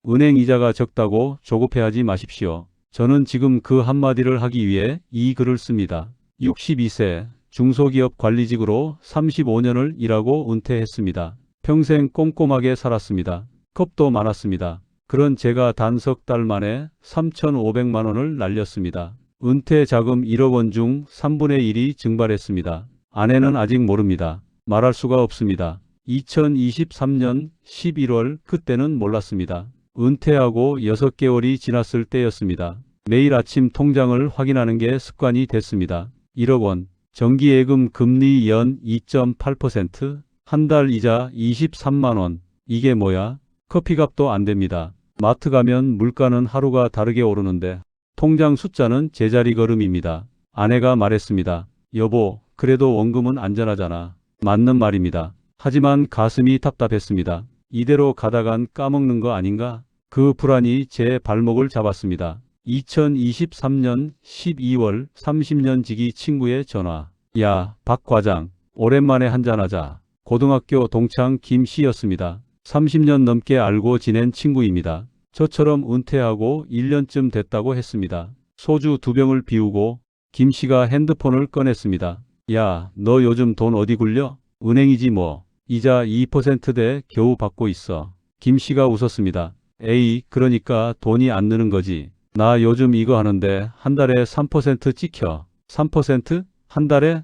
은행 이자가 적다고 조급해하지 마십시오. 저는 지금 그 한마디를 하기 위해 이 글을 씁니다. 62세 중소기업 관리직으로 35년을 일하고 은퇴했습니다. 평생 꼼꼼하게 살았습니다. 겁도 많았습니다. 그런 제가 단 석 달 만에 3,500만 원을 날렸습니다. 은퇴 자금 1억 원 중 3분의 1이 증발했습니다. 아내는 아직 모릅니다. 말할 수가 없습니다. 2023년 11월 그때는 몰랐습니다. 은퇴하고 6개월이 지났을 때였습니다. 매일 아침 통장을 확인하는 게 습관이 됐습니다. 1억 원, 정기예금 금리 연 2.8%, 한 달 이자 23만 원. 이게 뭐야? 커피값도 안 됩니다. 마트 가면 물가는 하루가 다르게 오르는데 통장 숫자는 제자리 걸음입니다. 아내가 말했습니다. 여보, 그래도 원금은 안전하잖아. 맞는 말입니다. 하지만 가슴이 답답했습니다. 이대로 가다간 까먹는 거 아닌가? 그 불안이 제 발목을 잡았습니다. 2023년 12월 30년 지기 친구의 전화. 야, 박 과장, 오랜만에 한잔하자. 고등학교 동창 김 씨였습니다. 30년 넘게 알고 지낸 친구입니다. 저처럼 은퇴하고 1년쯤 됐다고 했습니다. 소주 2병을 비우고 김 씨가 핸드폰을 꺼냈습니다. 야, 너 요즘 돈 어디 굴려? 은행이지 뭐. 이자 2%대 겨우 받고 있어. 김 씨가 웃었습니다. 에이, 그러니까 돈이 안 느는 거지. 나 요즘 이거 하는데 한 달에 3% 찍혀. 3%? 한 달에?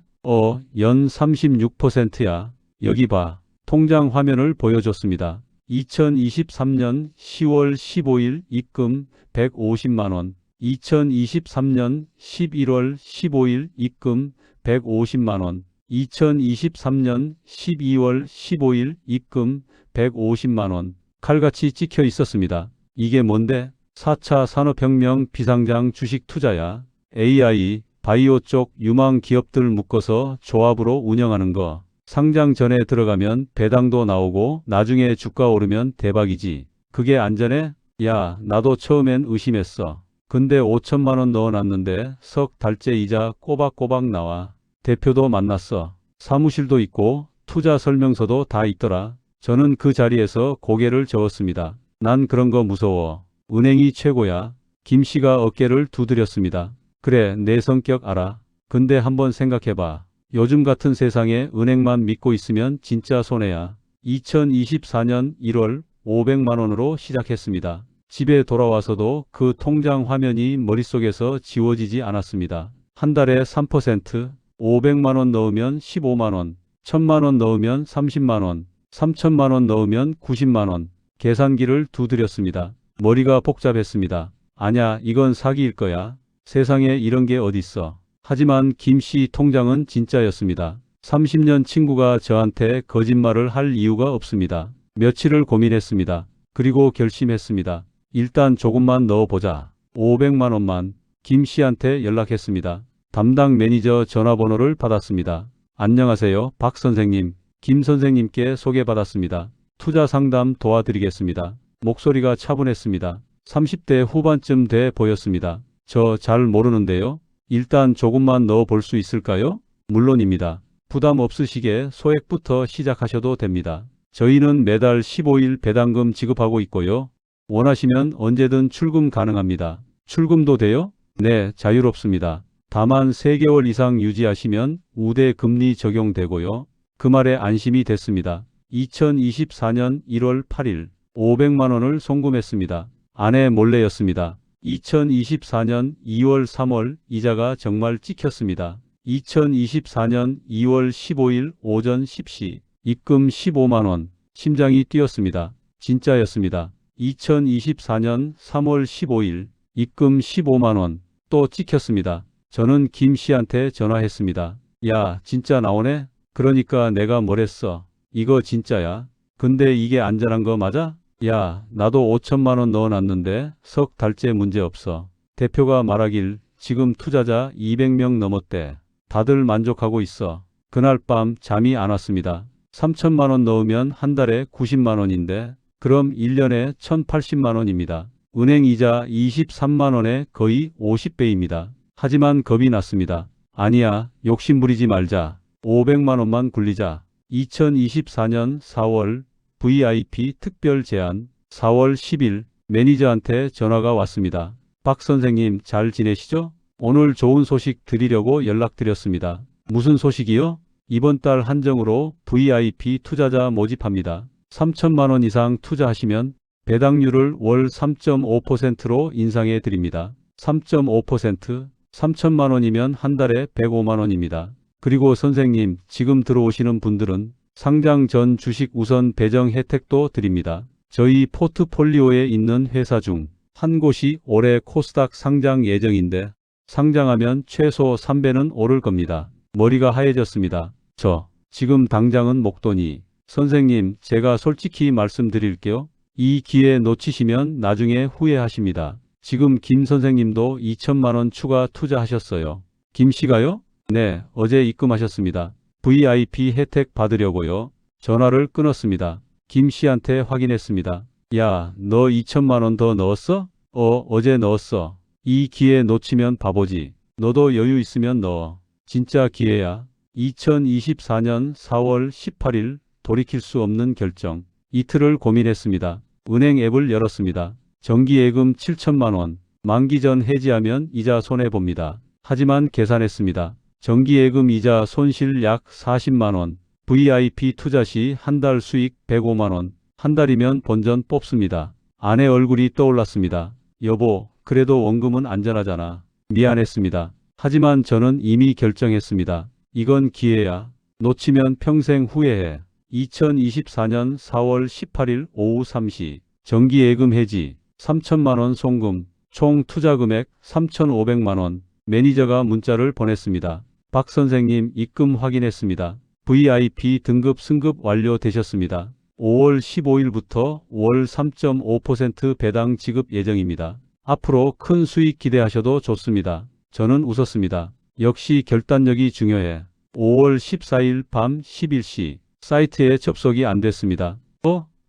연 36%야. 여기 봐. 통장 화면을 보여줬습니다. 2023년 10월 15일 입금 150만 원. 2023년 11월 15일 입금 150만 원. 2023년 12월 15일 입금 150만 원. 칼같이 찍혀 있었습니다. 이게 뭔데? 4차 산업혁명 비상장 주식 투자야. AI, 바이오 쪽 유망 기업들 묶어서 조합으로 운영하는 거. 상장 전에 들어가면 배당도 나오고 나중에 주가 오르면 대박이지. 그게 안전해? 야, 나도 처음엔 의심했어. 근데 5천만 원 넣어놨는데 석 달째 이자 꼬박꼬박 나와. 대표도 만났어. 사무실도 있고 투자 설명서도 다 있더라. 저는 그 자리에서 고개를 저었습니다. 난 그런 거 무서워. 은행이 최고야. 김 씨가 어깨를 두드렸습니다. 그래, 내 성격 알아. 근데 한번 생각해봐. 요즘 같은 세상에 은행만 믿고 있으면 진짜 손해야. 2024년 1월 500만 원으로 시작했습니다. 집에 돌아와서도 그 통장 화면이 머릿속에서 지워지지 않았습니다. 한 달에 3%, 500만 원 넣으면 15만 원, 1000만 원 넣으면 30만 원, 3000만 원 넣으면 90만 원. 계산기를 두드렸습니다. 머리가 복잡했습니다. 아냐, 이건 사기일 거야. 세상에 이런 게 어딨어. 하지만 김 씨 통장은 진짜였습니다. 30년 친구가 저한테 거짓말을 할 이유가 없습니다. 며칠을 고민했습니다. 그리고 결심했습니다. 일단 조금만 넣어보자. 500만 원만. 김 씨한테 연락했습니다. 담당 매니저 전화번호를 받았습니다. 안녕하세요, 박 선생님. 김 선생님께 소개받았습니다. 투자 상담 도와드리겠습니다. 목소리가 차분했습니다. 30대 후반쯤 돼 보였습니다. 저 잘 모르는데요. 일단 조금만 넣어 볼 수 있을까요? 물론입니다. 부담 없으시게 소액부터 시작하셔도 됩니다. 저희는 매달 15일 배당금 지급하고 있고요. 원하시면 언제든 출금 가능합니다. 출금도 돼요? 네, 자유롭습니다. 다만 3개월 이상 유지하시면 우대 금리 적용되고요. 그 말에 안심이 됐습니다. 2024년 1월 8일 500만 원을 송금했습니다. 아내 몰래였습니다. 2024년 2월 3월 이자가 정말 찍혔습니다. 2024년 2월 15일 오전 10시 입금 15만 원. 심장이 뛰었습니다. 진짜였습니다. 2024년 3월 15일 입금 15만 원. 또 찍혔습니다. 저는 김 씨한테 전화했습니다. 야, 진짜 나오네? 그러니까 내가 뭐랬어. 이거 진짜야. 근데 이게 안전한 거 맞아? 야, 나도 5천만 원 넣어놨는데 석 달째 문제없어. 대표가 말하길 지금 투자자 200명 넘었대. 다들 만족하고 있어. 그날 밤 잠이 안 왔습니다. 3천만 원 넣으면 한 달에 90만 원인데 그럼 1년에 1,080만 원입니다. 은행 이자 23만 원에 거의 50배입니다. 하지만 겁이 났습니다. 아니야, 욕심 부리지 말자. 500만 원만 굴리자. 2024년 4월 VIP 특별 제안 4월 10일 매니저한테 전화가 왔습니다. 박 선생님 잘 지내시죠? 오늘 좋은 소식 드리려고 연락드렸습니다. 무슨 소식이요? 이번 달 한정으로 VIP 투자자 모집합니다. 3천만 원 이상 투자하시면 배당률을 월 3.5%로 인상해 드립니다. 3.5%? 3천만 원이면 한 달에 105만 원입니다. 그리고 선생님, 지금 들어오시는 분들은 상장 전 주식 우선 배정 혜택도 드립니다. 저희 포트폴리오에 있는 회사 중 한 곳이 올해 코스닥 상장 예정인데 상장하면 최소 3배는 오를 겁니다. 머리가 하얘졌습니다. 저 지금 당장은 목돈이. 선생님, 제가 솔직히 말씀드릴게요. 이 기회 놓치시면 나중에 후회하십니다. 지금 김 선생님도 2천만 원 추가 투자하셨어요. 김 씨가요? 네, 어제 입금하셨습니다. VIP 혜택 받으려고요. 전화를 끊었습니다. 김 씨한테 확인했습니다. 야, 너 2천만 원 더 넣었어? 어제 넣었어. 이 기회 놓치면 바보지. 너도 여유 있으면 넣어. 진짜 기회야. 2024년 4월 18일 돌이킬 수 없는 결정. 이틀을 고민했습니다. 은행 앱을 열었습니다. 정기예금 7천만 원. 만기 전 해지하면 이자 손해봅니다. 하지만 계산했습니다. 정기예금 이자 손실 약 40만 원. VIP 투자 시 한 달 수익 105만 원. 한 달이면 본전 뽑습니다. 아내 얼굴이 떠올랐습니다. 여보, 그래도 원금은 안전하잖아. 미안했습니다. 하지만 저는 이미 결정했습니다. 이건 기회야. 놓치면 평생 후회해. 2024년 4월 18일 오후 3시. 정기예금 해지. 3천만 원 송금. 총 투자 금액 3,500만 원. 매니저가 문자를 보냈습니다. 박 선생님, 입금 확인했습니다. VIP 등급 승급 완료되셨습니다. 5월 15일부터 월 3.5% 배당 지급 예정입니다. 앞으로 큰 수익 기대하셔도 좋습니다. 저는 웃었습니다. 역시 결단력이 중요해. 5월 14일 밤 11시. 사이트에 접속이 안 됐습니다.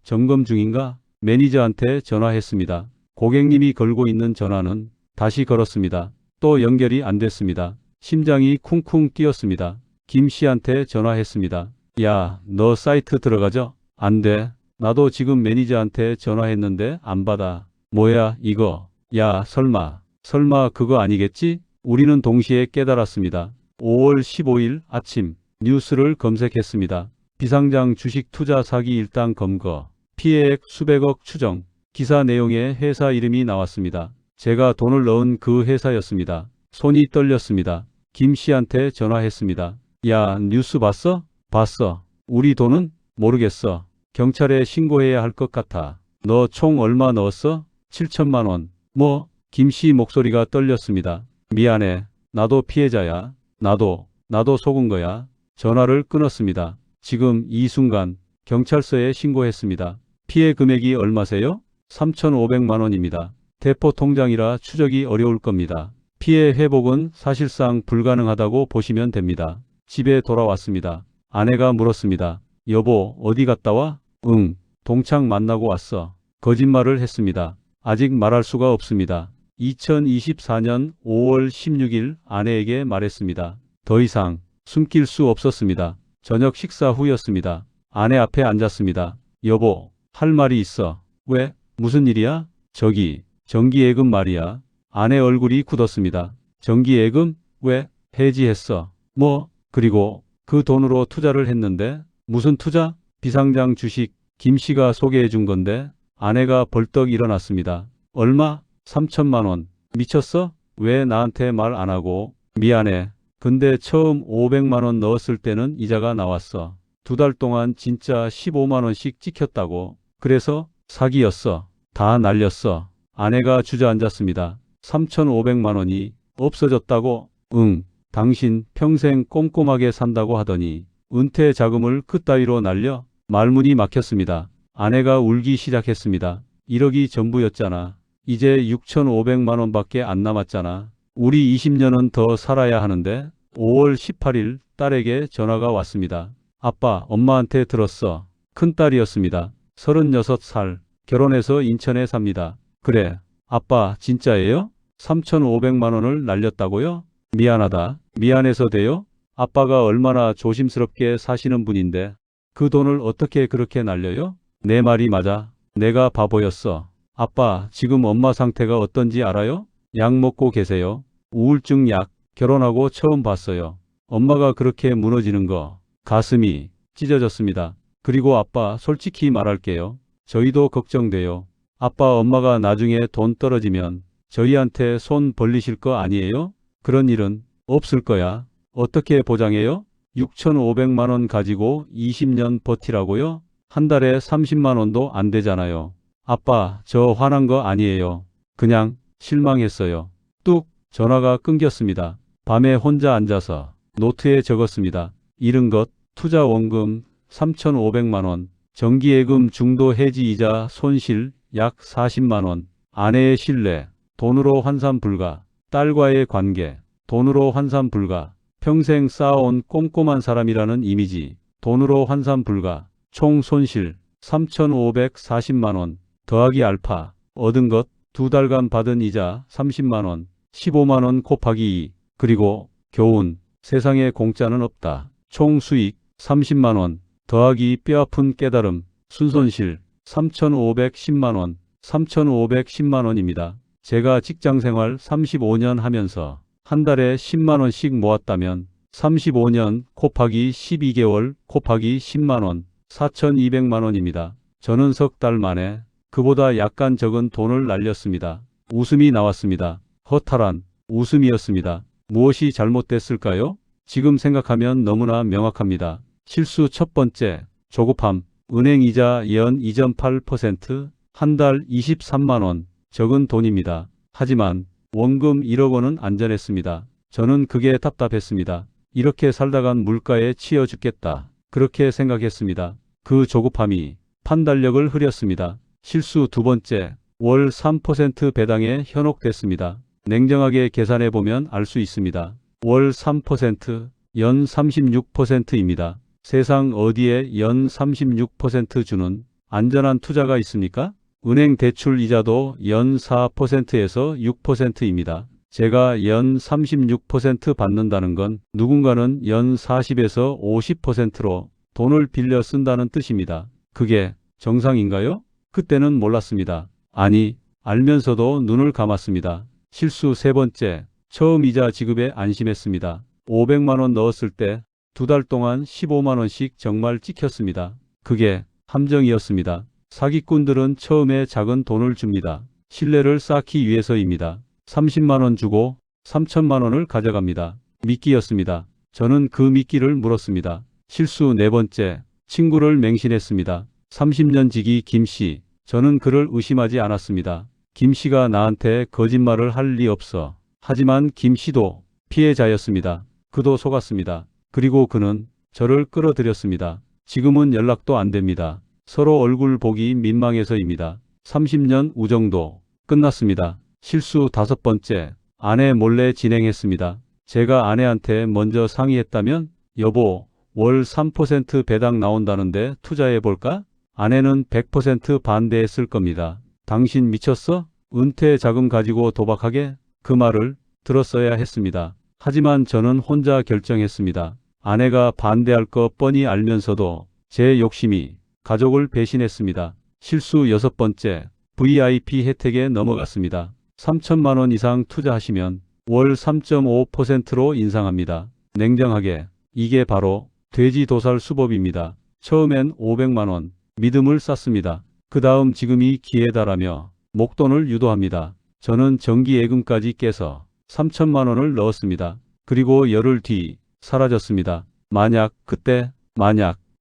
점검 중인가? 매니저한테 전화했습니다. 고객님이 걸고 있는 전화는 다시 걸었습니다. 또 연결이 안 됐습니다. 심장이 쿵쿵 뛰었습니다. 김 씨한테 전화했습니다. 야, 너 사이트 들어가죠? 안 돼. 나도 지금 매니저한테 전화했는데 안 받아. 뭐야 이거. 야, 설마 그거 아니겠지? 우리는 동시에 깨달았습니다. 5월 15일 아침 뉴스를 검색했습니다. 비상장 주식 투자 사기 일당 검거. 피해액 수백억 추정. 기사 내용에 회사 이름이 나왔습니다. 제가 돈을 넣은 그 회사였습니다. 손이 떨렸습니다. 김 씨한테 전화했습니다. 야, 뉴스 봤어? 봤어. 우리 돈은? 모르겠어. 경찰에 신고해야 할 것 같아. 너 총 얼마 넣었어? 7천만 원. 뭐? 김 씨 목소리가 떨렸습니다. 미안해. 나도 피해자야. 나도 속은 거야. 전화를 끊었습니다. 지금 이 순간 경찰서에 신고했습니다. 피해 금액이 얼마세요? 3,500만 원입니다. 대포 통장이라 추적이 어려울 겁니다. 피해 회복은 사실상 불가능하다고 보시면 됩니다. 집에 돌아왔습니다. 아내가 물었습니다. 여보, 어디 갔다 와? 응, 동창 만나고 왔어. 거짓말을 했습니다. 아직 말할 수가 없습니다. 2024년 5월 16일 아내에게 말했습니다. 더 이상 숨길 수 없었습니다. 저녁 식사 후였습니다. 아내 앞에 앉았습니다. 여보, 할 말이 있어. 왜? 무슨 일이야? 저기, 정기예금 말이야. 아내 얼굴이 굳었습니다. 정기예금? 왜? 해지했어. 뭐? 그리고 그 돈으로 투자를 했는데 무슨 투자? 비상장 주식. 김 씨가 소개해 준 건데. 아내가 벌떡 일어났습니다. 얼마? 3천만 원. 미쳤어? 왜 나한테 말 안 하고? 미안해. 근데 처음 500만 원 넣었을 때는 이자가 나왔어. 2달 동안 진짜 15만 원씩 찍혔다고. 그래서 사기였어. 다 날렸어. 아내가 주저앉았습니다. 3,500만 원이 없어졌다고? 응. 당신 평생 꼼꼼하게 산다고 하더니 은퇴 자금을 그따위로 날려? 말문이 막혔습니다. 아내가 울기 시작했습니다. 1억이 전부였잖아. 이제 6,500만 원밖에 안 남았잖아. 우리 20년은 더 살아야 하는데. 5월 18일 딸에게 전화가 왔습니다. 아빠, 엄마한테 들었어. 큰딸이었습니다. 36살. 결혼해서 인천에 삽니다. 그래. 아빠, 진짜예요? 3,500만 원을 날렸다고요? 미안하다. 미안해서 돼요? 아빠가 얼마나 조심스럽게 사시는 분인데 그 돈을 어떻게 그렇게 날려요? 내 말이 맞아. 내가 바보였어. 아빠, 지금 엄마 상태가 어떤지 알아요? 약 먹고 계세요? 우울증 약, 결혼하고 처음 봤어요. 엄마가 그렇게 무너지는 거, 가슴이 찢어졌습니다. 그리고 아빠, 솔직히 말할게요. 저희도 걱정돼요. 아빠, 엄마가 나중에 돈 떨어지면 저희한테 손 벌리실 거 아니에요? 그런 일은 없을 거야. 어떻게 보장해요? 6,500만 원 가지고 20년 버티라고요? 한 달에 30만 원도 안 되잖아요. 아빠, 저 화난 거 아니에요. 그냥 실망했어요. 뚝, 전화가 끊겼습니다. 밤에 혼자 앉아서 노트에 적었습니다. 잃은 것, 투자 원금 3,500만 원, 전기예금 중도 해지 이자 손실 약 40만 원, 아내의 신뢰, 돈으로 환산 불가, 딸과의 관계, 돈으로 환산 불가, 평생 쌓아온 꼼꼼한 사람이라는 이미지, 돈으로 환산 불가, 총 손실 3,540만 원, 더하기 알파, 얻은 것, 2달간 받은 이자 30만 원, 15만 원 곱하기 2, 그리고 교훈, 세상에 공짜는 없다. 총 수익 30만 원, 더하기 뼈아픈 깨달음, 순손실 3,510만 원, 3,510만 원입니다. 제가 직장생활 35년 하면서 한 달에 10만 원씩 모았다면 35년 곱하기 12개월 곱하기 10만 원, 4,200만 원입니다. 저는 석 달 만에 그보다 약간 적은 돈을 날렸습니다. 웃음이 나왔습니다. 허탈한 웃음이었습니다. 무엇이 잘못됐을까요? 지금 생각하면 너무나 명확합니다. 실수 첫 번째, 조급함, 은행 이자 연 2.8%, 한 달 23만 원, 적은 돈입니다. 하지만 원금 1억 원은 안전했습니다. 저는 그게 답답했습니다. 이렇게 살다간 물가에 치여 죽겠다. 그렇게 생각했습니다. 그 조급함이 판단력을 흐렸습니다. 실수 두 번째, 월 3% 배당에 현혹됐습니다. 냉정하게 계산해 보면 알 수 있습니다. 월 3%, 연 36%입니다. 세상 어디에 연 36% 주는 안전한 투자가 있습니까? 은행 대출 이자도 연 4%에서 6%입니다. 제가 연 36% 받는다는 건 누군가는 연 40에서 50%로 돈을 빌려 쓴다는 뜻입니다. 그게 정상인가요? 그때는 몰랐습니다. 아니, 알면서도 눈을 감았습니다. 실수 세 번째, 처음 이자 지급에 안심했습니다. 500만 원 넣었을 때 2달 동안 15만 원씩 정말 찍혔습니다. 그게 함정이었습니다. 사기꾼들은 처음에 작은 돈을 줍니다. 신뢰를 쌓기 위해서입니다. 30만 원 주고 3천만 원을 가져갑니다. 미끼였습니다. 저는 그 미끼를 물었습니다. 실수 네 번째, 친구를 맹신했습니다. 30년 지기 김씨, 저는 그를 의심하지 않았습니다. 김씨가 나한테 거짓말을 할 리 없어. 하지만 김씨도 피해자였습니다. 그도 속았습니다. 그리고 그는 저를 끌어들였습니다. 지금은 연락도 안 됩니다. 서로 얼굴 보기 민망해서입니다. 30년 우정도 끝났습니다. 실수 다섯 번째, 아내 몰래 진행했습니다. 제가 아내한테 먼저 상의했다면 여보, 월 3% 배당 나온다는데 투자해볼까? 아내는 100% 반대했을 겁니다. 당신 미쳤어? 은퇴 자금 가지고 도박하게? 그 말을 들었어야 했습니다. 하지만 저는 혼자 결정했습니다. 아내가 반대할 거 뻔히 알면서도 제 욕심이 가족을 배신했습니다. 실수 여섯 번째, VIP 혜택에 넘어갔습니다. 3천만 원 이상 투자하시면 월 3.5%로 인상합니다. 냉정하게 이게 바로 돼지도살 수법입니다. 처음엔 500만 원 믿음을 쌓습니다. 그 다음 지금이 기회다라며 목돈을 유도합니다. 저는 정기예금까지 깨서 3천만 원을 넣었습니다. 그리고 열흘 뒤 사라졌습니다. 만약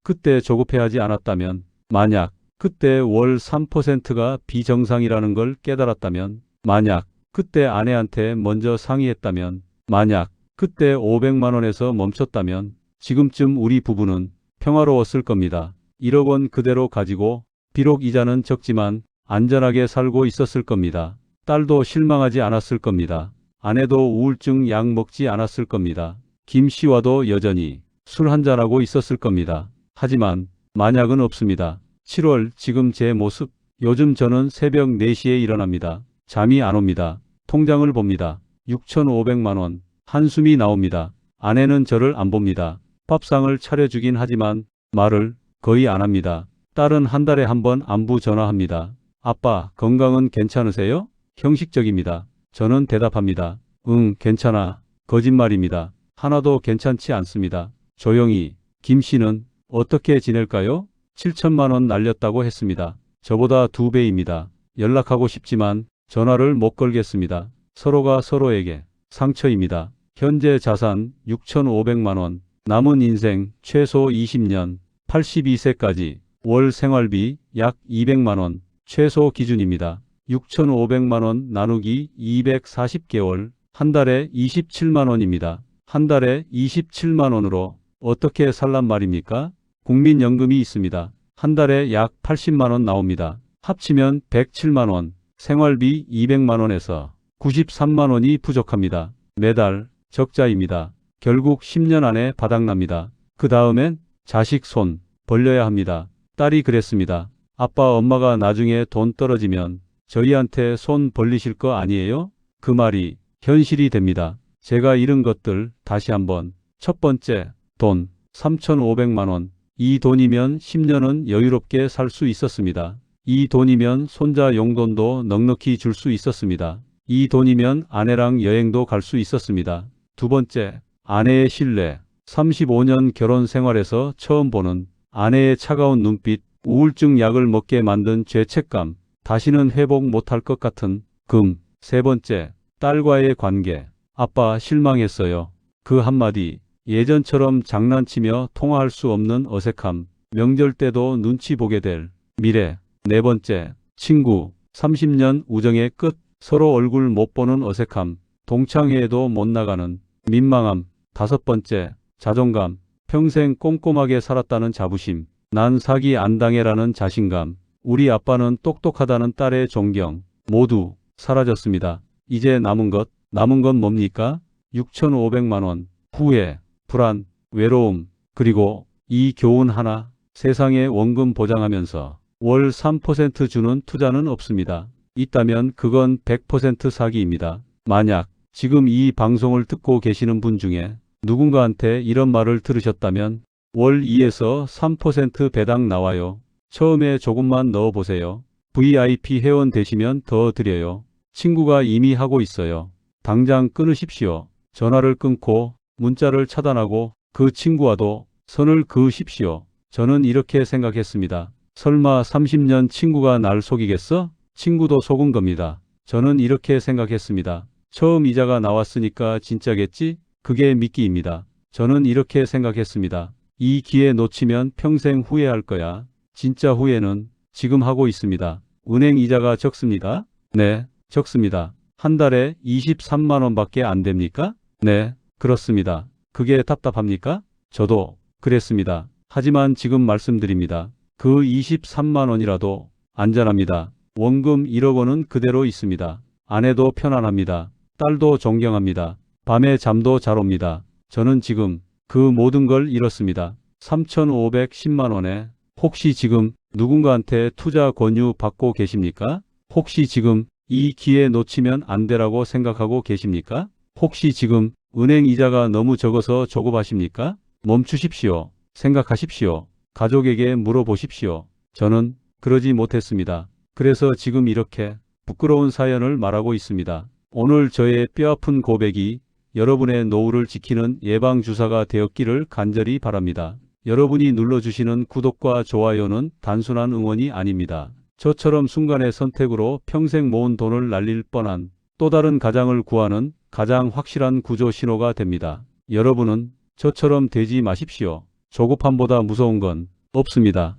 그때 조급해하지 않았다면, 만약 그때 월 3%가 비정상이라는 걸 깨달았다면, 만약 그때 아내한테 먼저 상의했다면, 만약 그때 500만 원에서 멈췄다면 지금쯤 우리 부부는 평화로웠을 겁니다. 1억 원 그대로 가지고 비록 이자는 적지만 안전하게 살고 있었을 겁니다. 딸도 실망하지 않았을 겁니다. 아내도 우울증 약 먹지 않았을 겁니다. 김 씨와도 여전히 술 한잔하고 있었을 겁니다. 하지만 만약은 없습니다. 7월 지금 제 모습, 요즘 저는 새벽 4시에 일어납니다. 잠이 안 옵니다. 통장을 봅니다. 6,500만 원. 한숨이 나옵니다. 아내는 저를 안 봅니다. 밥상을 차려주긴 하지만 말을 거의 안 합니다. 딸은 한 달에 한 번 안부 전화합니다. 아빠, 건강은 괜찮으세요? 형식적입니다. 저는 대답합니다. 응, 괜찮아. 거짓말입니다. 하나도 괜찮지 않습니다. 조용히. 김 씨는 어떻게 지낼까요? 7천만 원 날렸다고 했습니다. 저보다 2배입니다. 연락하고 싶지만 전화를 못 걸겠습니다. 서로가 서로에게 상처입니다. 현재 자산 6,500만 원, 남은 인생 최소 20년, 82세까지 월 생활비 약 200만 원, 최소 기준입니다. 6,500만 원 나누기 240개월, 한 달에 27만 원입니다. 한 달에 27만 원으로 어떻게 살란 말입니까? 국민연금이 있습니다. 한 달에 약 80만 원 나옵니다. 합치면 107만 원, 생활비 200만 원에서 93만 원이 부족합니다. 매달 적자입니다. 결국 10년 안에 바닥납니다. 그 다음엔 자식 손 벌려야 합니다. 딸이 그랬습니다. 아빠, 엄마가 나중에 돈 떨어지면 저희한테 손 벌리실 거 아니에요? 그 말이 현실이 됩니다. 제가 잃은 것들 다시 한번. 첫 번째, 돈 3,500만 원. 이 돈이면 10년은 여유롭게 살 수 있었습니다. 이 돈이면 손자 용돈도 넉넉히 줄 수 있었습니다. 이 돈이면 아내랑 여행도 갈 수 있었습니다. 두 번째, 아내의 신뢰. 35년 결혼 생활에서 처음 보는 아내의 차가운 눈빛, 우울증 약을 먹게 만든 죄책감, 다시는 회복 못할 것 같은 금. 세 번째, 딸과의 관계. 아빠, 실망했어요. 그 한마디, 예전처럼 장난치며 통화할 수 없는 어색함, 명절 때도 눈치 보게 될 미래. 네 번째, 친구. 30년 우정의 끝, 서로 얼굴 못 보는 어색함, 동창회에도 못 나가는 민망함. 다섯 번째, 자존감. 평생 꼼꼼하게 살았다는 자부심, 난 사기 안 당해라는 자신감, 우리 아빠는 똑똑하다는 딸의 존경, 모두 사라졌습니다. 이제 남은 건 뭡니까? 6,500만 원, 후회, 불안, 외로움, 그리고 이 교훈 하나, 세상에 원금 보장하면서 월 3% 주는 투자는 없습니다. 있다면 그건 100% 사기입니다. 만약 지금 이 방송을 듣고 계시는 분 중에 누군가한테 이런 말을 들으셨다면 월 2에서 3% 배당 나와요. 처음에 조금만 넣어보세요. VIP 회원 되시면 더 드려요. 친구가 이미 하고 있어요. 당장 끊으십시오. 전화를 끊고 문자를 차단하고 그 친구와도 선을 그으십시오. 저는 이렇게 생각했습니다. 설마 30년 친구가 날 속이겠어? 친구도 속은 겁니다. 저는 이렇게 생각했습니다. 처음 이자가 나왔으니까 진짜겠지? 그게 미끼입니다. 저는 이렇게 생각했습니다. 이 기회 놓치면 평생 후회할 거야. 진짜 후회는 지금 하고 있습니다. 은행 이자가 적습니다. 네, 적습니다. 한 달에 23만 원밖에 안 됩니까? 네, 그렇습니다. 그게 답답합니까? 저도 그랬습니다. 하지만 지금 말씀드립니다. 그 23만 원이라도 안전합니다. 원금 1억 원은 그대로 있습니다. 아내도 편안합니다. 딸도 존경합니다. 밤에 잠도 잘 옵니다. 저는 지금 그 모든 걸 잃었습니다. 3,510만 원에 혹시 지금 누군가한테 투자 권유 받고 계십니까? 혹시 지금 이 기회 놓치면 안 되라고 생각하고 계십니까? 혹시 지금 은행 이자가 너무 적어서 조급하십니까? 멈추십시오. 생각하십시오. 가족에게 물어보십시오. 저는 그러지 못했습니다. 그래서 지금 이렇게 부끄러운 사연을 말하고 있습니다. 오늘 저의 뼈아픈 고백이 여러분의 노후를 지키는 예방주사가 되었기를 간절히 바랍니다. 여러분이 눌러주시는 구독과 좋아요는 단순한 응원이 아닙니다. 저처럼 순간의 선택으로 평생 모은 돈을 날릴 뻔한 또 다른 가장을 구하는 가장 확실한 구조 신호가 됩니다. 여러분은 저처럼 되지 마십시오. 조급함보다 무서운 건 없습니다.